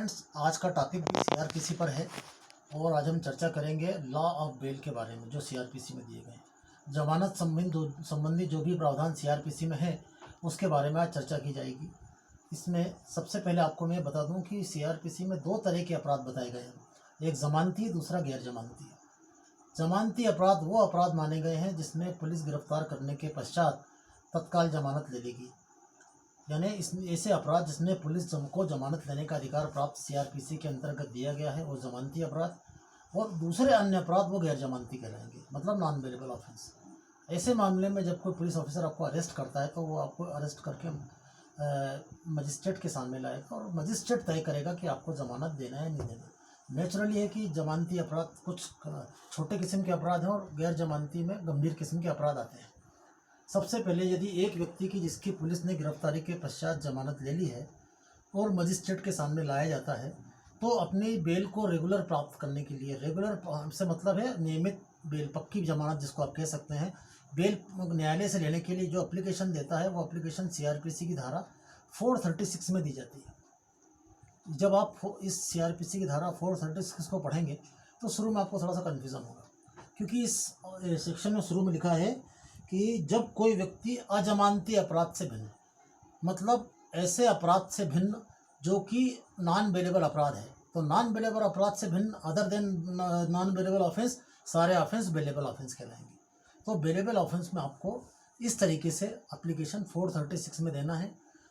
Friends, आज का topic भी सीआरपीसी पर है और आज हम चर्चा करेंगे लॉ ऑफ बेल के बारे में जो सीआरपीसी में दिए गए हैं। जमानत संबंधी जो भी प्रावधान सीआरपीसी में है उसके बारे में आज चर्चा की जाएगी। इसमें सबसे पहले आपको मैं बता दूं कि सीआरपीसी में दो तरह के अपराध बताए गए हैं, एक जमानती, दूसरा गैर जमानती। जमानती अपराध वो अपराध माने गए हैं जिसमें पुलिस गिरफ्तार करने के पश्चात तत्काल जमानत ले लेगी, यानी इस ऐसे अपराध जिसमें पुलिस को जमानत लेने का अधिकार प्राप्त सीआरपीसी के अंतर्गत दिया गया है वो जमानती अपराध, और दूसरे अन्य अपराध वो गैर जमानती कहलाएंगे, मतलब नॉन बेलेबल ऑफेंस। ऐसे मामले में जब कोई पुलिस ऑफिसर आपको अरेस्ट करता है तो वो आपको अरेस्ट करके मजिस्ट्रेट के सामने लाएगा और मजिस्ट्रेट तय करेगा कि आपको जमानत देना है नहीं देना। नेचुरली है कि जमानती अपराध कुछ छोटे किस्म के अपराध हैं और गैर जमानती में गंभीर किस्म के अपराध आते हैं। सबसे पहले यदि एक व्यक्ति की जिसकी पुलिस ने गिरफ्तारी के पश्चात जमानत ले ली है और मजिस्ट्रेट के सामने लाया जाता है तो अपनी बेल को रेगुलर प्राप्त करने के लिए, रेगुलर से मतलब है नियमित बेल, पक्की जमानत जिसको आप कह सकते हैं, बेल न्यायालय से लेने के लिए जो एप्लीकेशन देता है वो एप्लीकेशन सीआरपीसी की धारा 436 में दी जाती है। जब आप इस सीआरपीसी की धारा 436 को पढ़ेंगे तो शुरू में आपको थोड़ा सा कन्फ्यूज़न होगा, क्योंकि इस सेक्शन में शुरू में लिखा है कि जब कोई व्यक्ति अजमानती अपराध से भिन्न, मतलब ऐसे अपराध से भिन्न जो कि नॉन बेलेबल अपराध है, तो नॉन बेलेबल अपराध से भिन्न other than non bailable offence, सारे ऑफेंस बेलेबल ऑफेंस कहलाएंगे। तो बेलेबल ऑफेंस में आपको इस तरीके से एप्लीकेशन 436 में देना है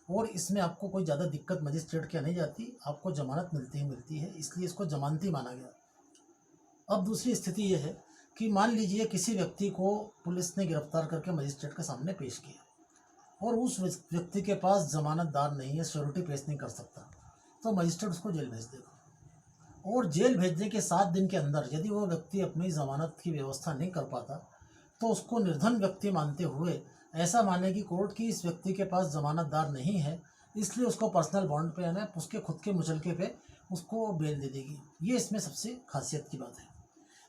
और इसमें आपको कोई ज़्यादा दिक्कत मजिस्ट्रेट क्या नहीं जाती, आपको जमानत मिलती है, इसलिए इसको जमानती माना गया। अब दूसरी स्थिति यह है कि मान लीजिए किसी व्यक्ति को पुलिस ने गिरफ्तार करके मजिस्ट्रेट के सामने पेश किया और उस व्यक्ति के पास जमानतदार नहीं है, श्योरिटी पेश नहीं कर सकता, तो मजिस्ट्रेट उसको जेल भेज देगा और जेल भेजने के 7 दिन के अंदर यदि वो व्यक्ति अपनी जमानत की व्यवस्था नहीं कर पाता तो उसको निर्धन व्यक्ति मानते हुए ऐसा मानेगी कोर्ट कि इस व्यक्ति के पास जमानतदार नहीं है, इसलिए उसको पर्सनल बॉन्ड पे, यानी उसके खुद के मुचलके पे उसको बेल दे देगी। ये इसमें सबसे खासियत की बात है।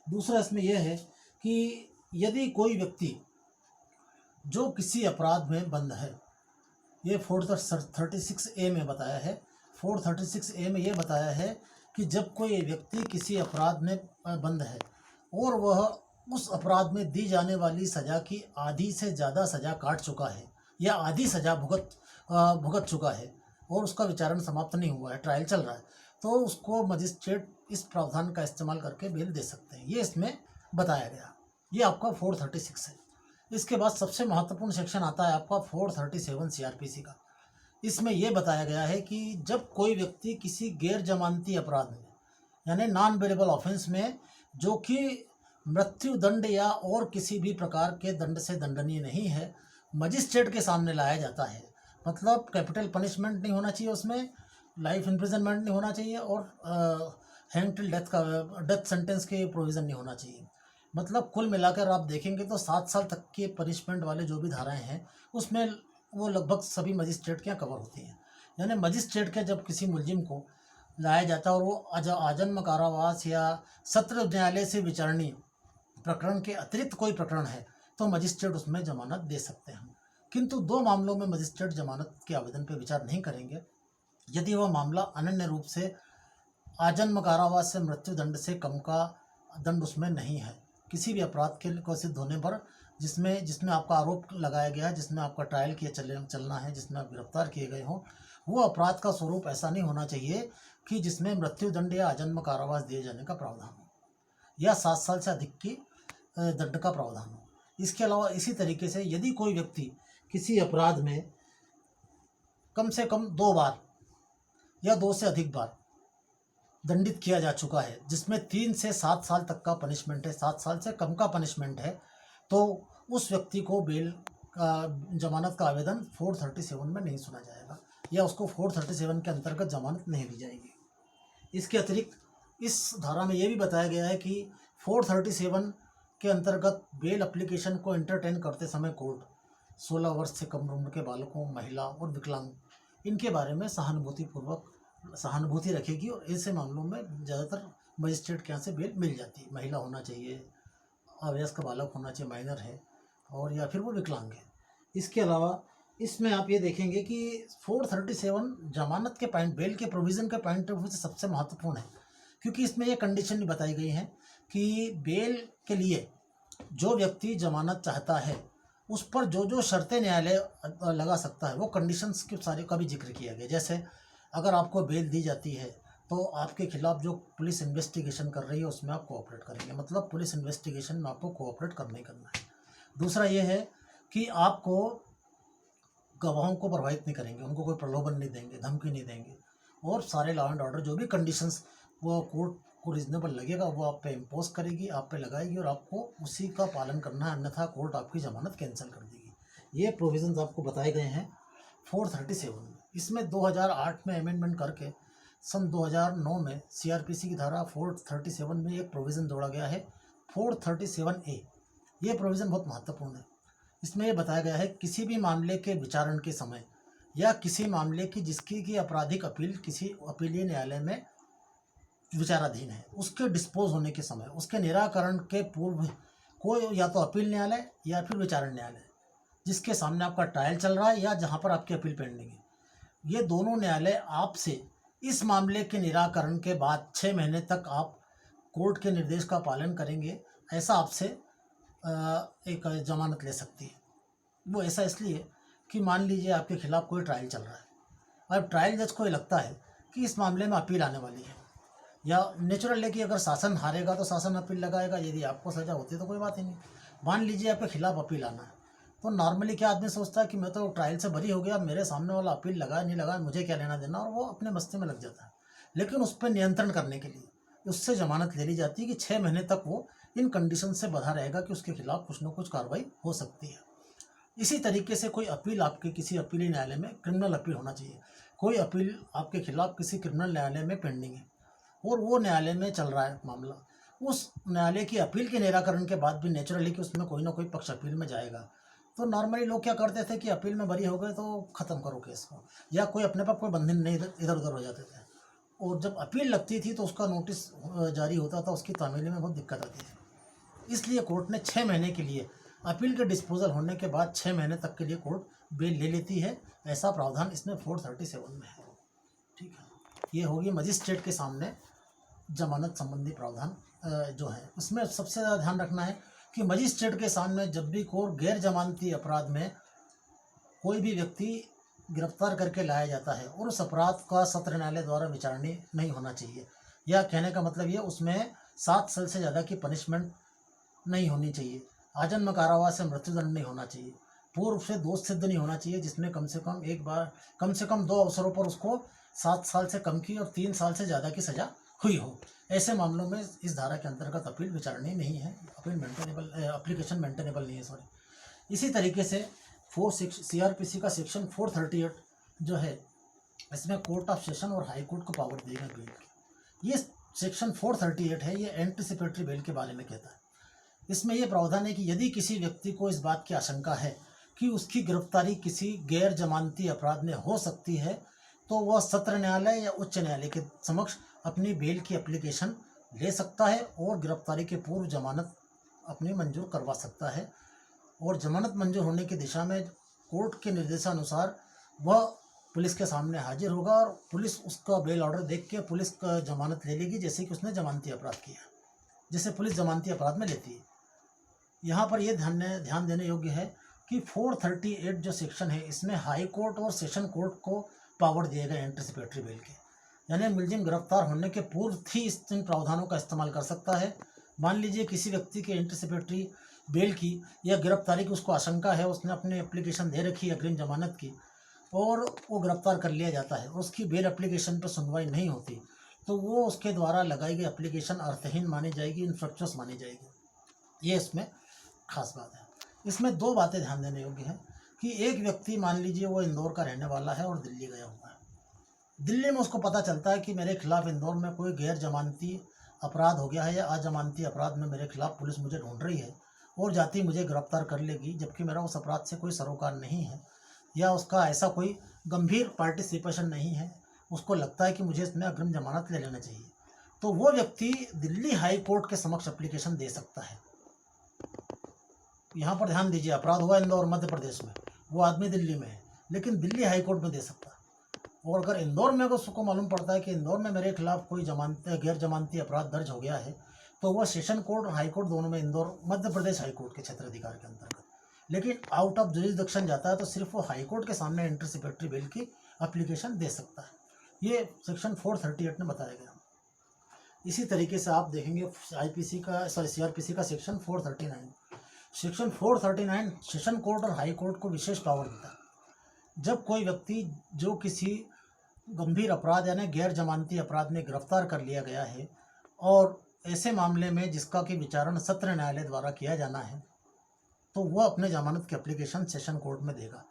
दूसरा इसमें यह है कि यदि कोई व्यक्ति जो किसी अपराध में बंद है, ये 436A में बताया है, 436A में यह बताया है कि जब कोई व्यक्ति किसी अपराध में बंद है और वह उस अपराध में दी जाने वाली सज़ा की आधी से ज़्यादा सज़ा काट चुका है या आधी सज़ा भुगत चुका है और उसका विचारण समाप्त नहीं हुआ है, ट्रायल चल रहा है, तो उसको मजिस्ट्रेट इस प्रावधान का इस्तेमाल करके बेल दे सकते हैं। ये इसमें बताया गया, ये आपका 436 है। इसके बाद सबसे महत्वपूर्ण सेक्शन आता है आपका 437 सीआरपीसी का। इसमें यह बताया गया है कि जब कोई व्यक्ति किसी गैर जमानती अपराध में, यानी नॉन बेलेबल ऑफेंस में, जो कि मृत्यु दंड या और किसी भी प्रकार के दंड से दंडनीय नहीं है, मजिस्ट्रेट के सामने लाया जाता है, मतलब कैपिटल पनिशमेंट नहीं होना चाहिए, उसमें लाइफ इम्प्रिजनमेंट नहीं होना चाहिए और हैंग टिल डेथ सेंटेंस के प्रोविज़न नहीं होना चाहिए। मतलब कुल मिलाकर आप देखेंगे तो 7 साल तक के पनिशमेंट वाले जो भी धाराएं हैं उसमें वो लगभग सभी मजिस्ट्रेट के यहाँ कवर होती हैं। यानी मजिस्ट्रेट के जब किसी मुलजिम को लाया जाता है और वो आजन्म कारावास या सत्र न्यायालय से विचारणीय प्रकरण के अतिरिक्त कोई प्रकरण है तो मजिस्ट्रेट उसमें जमानत दे सकते हैं। किंतु 2 मामलों में मजिस्ट्रेट जमानत के आवेदन पर विचार नहीं करेंगे, यदि वह मामला अनन्य रूप से आजन्म कारावास से मृत्यु दंड से कम का दंड उसमें नहीं है, किसी भी अपराध के को सिद्ध होने पर जिसमें आपका आरोप लगाया गया है, जिसमें आपका ट्रायल किया चलना है, जिसमें आप गिरफ्तार किए गए हों, वो अपराध का स्वरूप ऐसा नहीं होना चाहिए कि जिसमें मृत्यु दंड या आजन्म कारावास दिए जाने का प्रावधान हो या 7 साल से अधिक की दंड का प्रावधान हो। इसके अलावा इसी तरीके से यदि कोई व्यक्ति किसी अपराध में कम से कम 2 बार या 2 से अधिक बार दंडित किया जा चुका है, जिसमें 3 से 7 साल तक का पनिशमेंट है, 7 साल से कम का पनिशमेंट है, तो उस व्यक्ति को बेल का जमानत का आवेदन 437 में नहीं सुना जाएगा या उसको 437 के अंतर्गत जमानत नहीं दी जाएगी। इसके अतिरिक्त इस धारा में यह भी बताया गया है कि 437 के अंतर्गत बेल एप्लीकेशन को एंटरटेन करते समय कोर्ट 16 वर्ष से कम उम्र के बालकों, महिला और विकलांग, इनके बारे में सहानुभूति रखेगी और ऐसे मामलों में ज़्यादातर मजिस्ट्रेट के यहाँ से बेल मिल जाती है। महिला होना चाहिए, अवयस्क बालक होना चाहिए, माइनर है, और या फिर वो विकलांग है। इसके अलावा इसमें आप ये देखेंगे कि 437 जमानत के पॉइंट, बेल के प्रोविज़न के पॉइंट ऑफ व्यू से सबसे महत्वपूर्ण है, क्योंकि इसमें ये कंडीशन भी बताई गई है कि बेल के लिए जो व्यक्ति जमानत चाहता है उस पर जो जो शर्तें न्यायालय लगा सकता है वो कंडीशंस के सारे का भी जिक्र किया गया। जैसे अगर आपको बेल दी जाती है तो आपके खिलाफ जो पुलिस इन्वेस्टिगेशन कर रही है उसमें आप कोऑपरेट करेंगे, मतलब पुलिस इन्वेस्टिगेशन में आपको कोऑपरेट करना ही करना है। दूसरा ये है कि आपको गवाहों को प्रभावित नहीं करेंगे, उनको कोई प्रलोभन नहीं देंगे, धमकी नहीं देंगे, और सारे लॉ एंड ऑर्डर जो भी कंडीशंस वो कोर्ट को रिजनेबल लगेगा वो आप पे इम्पोज करेगी, आप पे लगाएगी, और आपको उसी का पालन करना है, अन्यथा कोर्ट आपकी जमानत कैंसिल कर देगी। ये प्रोविजंस आपको बताए गए हैं 437 में। इसमें 2008 में अमेंडमेंट करके सन 2009 में सीआरपीसी की धारा 437 में एक प्रोविज़न जोड़ा गया है 437A। ये प्रोविज़न बहुत महत्वपूर्ण है। इसमें यह बताया गया है किसी भी मामले के विचारण के समय या किसी मामले की जिसकी की आपराधिक अपील किसी अपीलीय न्यायालय में विचाराधीन है, उसके डिस्पोज होने के समय, उसके निराकरण के पूर्व कोई या तो अपील न्यायालय या फिर विचारण न्यायालय जिसके सामने आपका ट्रायल चल रहा है या जहाँ पर आपकी अपील पेंडिंग है, ये दोनों न्यायालय आपसे इस मामले के निराकरण के बाद 6 महीने तक आप कोर्ट के निर्देश का पालन करेंगे, ऐसा आपसे एक जमानत ले सकती है। वो ऐसा इसलिए कि मान लीजिए आपके खिलाफ कोई ट्रायल चल रहा है, अब ट्रायल जज को ये लगता है कि इस मामले में अपील आने वाली है, या नेचुरल है कि अगर शासन हारेगा तो शासन अपील लगाएगा, यदि आपको सज़ा होती है तो कोई बात ही नहीं। मान लीजिए आपके खिलाफ अपील आना है, तो नॉर्मली क्या आदमी सोचता है कि मैं तो ट्रायल से बरी हो गया, मेरे सामने वाला अपील लगाया नहीं लगाया मुझे क्या लेना देना, और वो अपने मस्ती में लग जाता है। लेकिन उस पर नियंत्रण करने के लिए उससे जमानत ले ली जाती है कि 6 महीने तक वो इन कंडीशन से बंधा रहेगा कि उसके खिलाफ कुछ न कुछ कार्रवाई हो सकती है। इसी तरीके से कोई अपील आपके किसी अपीली न्यायालय में, क्रिमिनल अपील होना चाहिए, कोई अपील आपके खिलाफ किसी क्रिमिनल न्यायालय में पेंडिंग है और वो न्यायालय में चल रहा है मामला, उस न्यायालय की अपील के निराकरण के बाद भी नेचुरली कि उसमें कोई ना कोई पक्ष अपील में जाएगा। तो नॉर्मली लोग क्या करते थे कि अपील में बरी हो गए तो ख़त्म करो केस को, या कोई अपने पर कोई बंधन नहीं, इधर उधर हो जाते थे। और जब अपील लगती थी तो उसका नोटिस जारी होता था, उसकी तामीली में बहुत दिक्कत आती थी। इसलिए कोर्ट ने 6 महीने के लिए अपील के डिस्पोजल होने के बाद 6 महीने तक के लिए कोर्ट बेल ले लेती है, ऐसा प्रावधान इसमें 437 में है। ठीक है, ये होगी मजिस्ट्रेट के सामने जमानत संबंधी प्रावधान जो है। उसमें सबसे ज़्यादा ध्यान रखना है कि मजिस्ट्रेट के सामने जब भी कोर्ट गैर जमानती अपराध में कोई भी व्यक्ति गिरफ्तार करके लाया जाता है और उस अपराध का सत्र न्यायालय द्वारा विचारणीय नहीं होना चाहिए, या कहने का मतलब ये उसमें 7 साल से ज़्यादा की पनिशमेंट नहीं होनी चाहिए, आजन्म कारावास से मृत्युदंड नहीं होना चाहिए, पूर्व से दोष सिद्ध नहीं होना चाहिए जिसमें कम से कम एक बार, कम से कम 2 अवसरों पर उसको 7 साल से कम की और 3 साल से ज़्यादा की सज़ा हुई हो। ऐसे मामलों में इस धारा के अंतर्गत अपील विचारणीय नहीं है, अपील मेंटेनेबल, एप्लीकेशन मेंटेनेबल नहीं है, सॉरी। इसी तरीके से सीआरपीसी का सेक्शन 438 जो है, इसमें कोर्ट ऑफ सेशन और हाई कोर्ट को पावर देगा बेल की। ये सेक्शन 438 है, ये एंटिसिपेटरी बेल के बारे में कहता है। इसमें यह प्रावधान है कि यदि किसी व्यक्ति को इस बात की आशंका है कि उसकी गिरफ्तारी किसी गैर जमानती अपराध में हो सकती है, तो वह सत्र न्यायालय या उच्च न्यायालय के समक्ष अपनी बेल की एप्लीकेशन ले सकता है और गिरफ्तारी के पूर्व जमानत अपनी मंजूर करवा सकता है। और जमानत मंजूर होने की दिशा में कोर्ट के निर्देशानुसार वह पुलिस के सामने हाजिर होगा और पुलिस उसका बेल ऑर्डर देख के पुलिस का जमानत ले लेगी, जैसे कि उसने जमानती अपराध किया, जैसे पुलिस जमानती अपराध में लेती है। यहाँ पर यह ध्यान देने योग्य है कि 438 जो सेक्शन है, इसमें हाई कोर्ट और सेशन कोर्ट को पावर दिए गए एंटिसिपेटरी बेल के, यानी मुलजिम गिरफ्तार होने के पूर्व ही इन प्रावधानों का इस्तेमाल कर सकता है। मान लीजिए किसी व्यक्ति के एंटिसिपेटरी बेल की या गिरफ्तारी की उसको आशंका है, उसने अपनी एप्लीकेशन दे रखी है अग्रिम जमानत की और वो गिरफ्तार कर लिया जाता है और उसकी बेल एप्लीकेशन पर सुनवाई नहीं होती, तो वो उसके द्वारा लगाई गई एप्लीकेशन अर्थहीन मानी जाएगी, इनफ्रक्चुअस मानी जाएगी। ये इसमें खास बात है। इसमें 2 बातें ध्यान देने योग्य है कि एक व्यक्ति मान लीजिए वो इंदौर का रहने वाला है और दिल्ली गया हुआ है, दिल्ली में उसको पता चलता है कि मेरे खिलाफ इंदौर में कोई गैर जमानती अपराध हो गया है या अजमानती अपराध में मेरे खिलाफ पुलिस मुझे ढूंढ रही है और जाती मुझे गिरफ्तार कर लेगी, जबकि मेरा उस अपराध से कोई सरोकार नहीं है या उसका ऐसा कोई गंभीर पार्टिसिपेशन नहीं है, उसको लगता है कि मुझे इसमें अग्रिम जमानत ले लेना चाहिए, तो वो व्यक्ति दिल्ली हाई कोर्ट के समक्ष एप्लीकेशन दे सकता है। यहाँ पर ध्यान दीजिए, अपराध हुआ इंदौर मध्य प्रदेश में, वो आदमी दिल्ली में है, लेकिन दिल्ली हाई कोर्ट में दे सकता है। और अगर इंदौर में अगर उसको मालूम पड़ता है कि इंदौर में मेरे खिलाफ कोई गैर जमानती अपराध दर्ज हो गया है, तो वह सेशन कोर्ट और हाई कोर्ट दोनों में, इंदौर मध्य प्रदेश हाई कोर्ट के क्षेत्राधिकार के अंतर्गत, लेकिन आउट ऑफ जुरिसडिक्शन जाता है तो सिर्फ वो हाई कोर्ट के सामने एंटीसिपेटरी बेल की एप्लीकेशन दे सकता है। ये सेक्शन 438 में बताया गया। इसी तरीके से आप देखेंगे आईपीसी का सीआरपीसी का सेक्शन 439। सेक्शन 439 सेशन कोर्ट और हाई कोर्ट को विशेष पावर देता है। जब कोई व्यक्ति जो किसी गंभीर अपराध यानी गैर जमानती अपराध में गिरफ्तार कर लिया गया है और ऐसे मामले में जिसका कि विचारण सत्र न्यायालय द्वारा किया जाना है, तो वह अपने जमानत की एप्लीकेशन सेशन कोर्ट में देगा।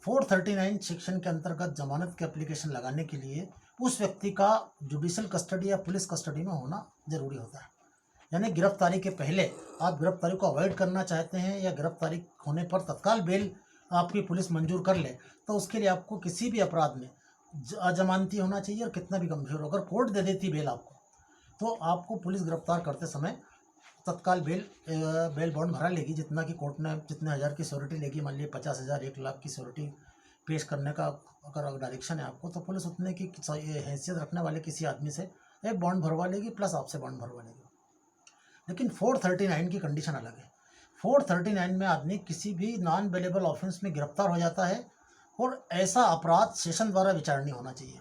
439 सेक्शन के अंतर्गत जमानत की एप्लीकेशन लगाने के लिए उस व्यक्ति का जुडिशियल कस्टडी या पुलिस कस्टडी में होना जरूरी होता है। यानी गिरफ्तारी के पहले आप गिरफ्तारी को अवॉइड करना चाहते हैं या गिरफ्तारी होने पर तत्काल बेल आपकी पुलिस मंजूर कर ले, तो उसके लिए आपको किसी भी अपराध में अजमानती होना चाहिए और कितना भी गंभीर हो। अगर कोर्ट दे देती बेल आपको, तो आपको पुलिस गिरफ्तार करते समय तत्काल बेल बॉन्ड भरा लेगी, जितना कि कोर्ट ने जितने हज़ार की सिक्योरिटी लेगी, मान लीजिए 50,000 1,00,000 की सिक्योरिटी पेश करने का अगर डायरेक्शन है आपको, तो पुलिस उतने की हैसियत रखने वाले किसी आदमी से एक बॉन्ड भरवा लेगी, प्लस आपसे बॉन्ड भरवा लेगी। लेकिन 439 की कंडीशन अलग है। 439 में आदमी किसी भी नॉन बेलेबल ऑफेंस में गिरफ्तार हो जाता है और ऐसा अपराध सेशन द्वारा विचारणीय होना चाहिए,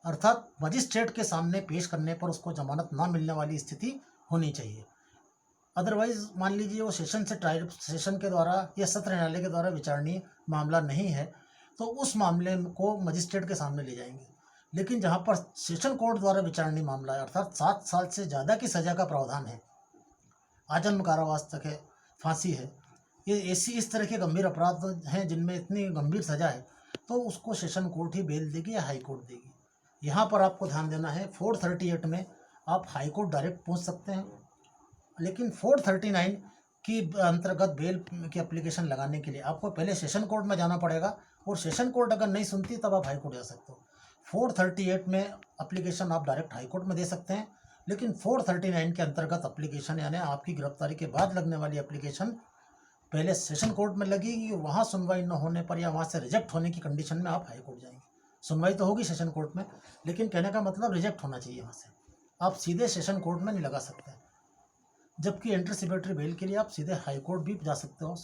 अर्थात मजिस्ट्रेट के सामने पेश करने पर उसको जमानत ना मिलने वाली स्थिति होनी चाहिए। अदरवाइज मान लीजिए वो सेशन के द्वारा या सत्र न्यायालय के द्वारा विचारणीय मामला नहीं है, तो उस मामले को मजिस्ट्रेट के सामने ले जाएंगे। लेकिन जहाँ पर सेशन कोर्ट द्वारा विचारणीय मामला है, अर्थात 7 साल से ज़्यादा की सज़ा का प्रावधान है, आजन्म कारावास तक है, फांसी है, ये ऐसी इस तरह के गंभीर अपराध हैं जिनमें इतनी गंभीर सज़ा है, तो उसको सेशन कोर्ट ही बेल देगी या हाई कोर्ट देगी। यहाँ पर आपको ध्यान देना है, 438 में आप हाई कोर्ट डायरेक्ट पहुँच सकते हैं, लेकिन 439 की अंतर्गत बेल की एप्लीकेशन लगाने के लिए आपको पहले सेशन कोर्ट में जाना पड़ेगा, और सेशन कोर्ट अगर नहीं सुनती तब आप हाई कोर्ट जा सकते हो। 438 में एप्लीकेशन आप डायरेक्ट हाई कोर्ट में दे सकते हैं, लेकिन 439 के अंतर्गत एप्लीकेशन यानी आपकी गिरफ्तारी के बाद लगने वाली एप्लीकेशन पहले सेशन कोर्ट में लगेगी, वहाँ सुनवाई न होने पर या वहाँ से रिजेक्ट होने की कंडीशन में आप हाई कोर्ट जाएंगे। सुनवाई तो होगी सेशन कोर्ट में, लेकिन कहने का मतलब रिजेक्ट होना चाहिए वहाँ से, आप सीधे सेशन कोर्ट में नहीं लगा सकते। जबकि एंटीसिपेटरी बेल के लिए आप सीधे हाई कोर्ट भी जा सकते हो।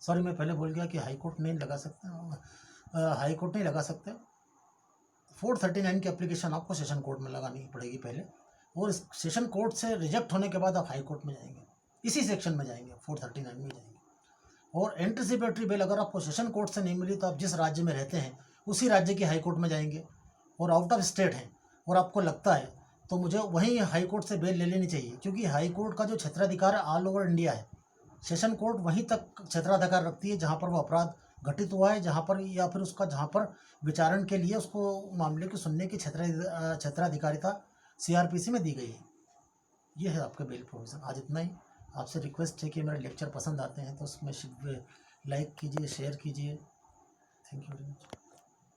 सॉरी, मैं पहले बोल गया कि हाई कोर्ट नहीं लगा सकते, हाई कोर्ट नहीं लगा सकते। 439 की एप्लीकेशन आपको सेशन कोर्ट में लगानी पड़ेगी पहले, और इस सेशन कोर्ट से रिजेक्ट होने के बाद आप हाई कोर्ट में जाएंगे, इसी सेक्शन में जाएंगे, 439 में जाएंगे। और एंटीसिपेटरी बेल अगर आपको सेशन कोर्ट से नहीं मिली तो आप जिस राज्य में रहते हैं उसी राज्य की हाई कोर्ट में जाएंगे, और आउट ऑफ स्टेट हैं और आपको लगता है तो मुझे वहीं हाई कोर्ट से बेल ले लेनी चाहिए, क्योंकि हाई कोर्ट का जो क्षेत्राधिकार है ऑल ओवर इंडिया है। सेशन कोर्ट वहीं तक क्षेत्राधिकार रखती है जहाँ पर वो अपराध घटित हुआ है, जहाँ पर या फिर उसका जहाँ पर विचारण के लिए उसको मामले को सुनने की क्षेत्राधिकारिता सीआरपीसी में दी गई है। ये है आपका बेल प्रोविज़न। आज इतना ही। आपसे रिक्वेस्ट है कि मेरे लेक्चर पसंद आते हैं तो उसमें लाइक कीजिए, शेयर कीजिए। Thank you very much.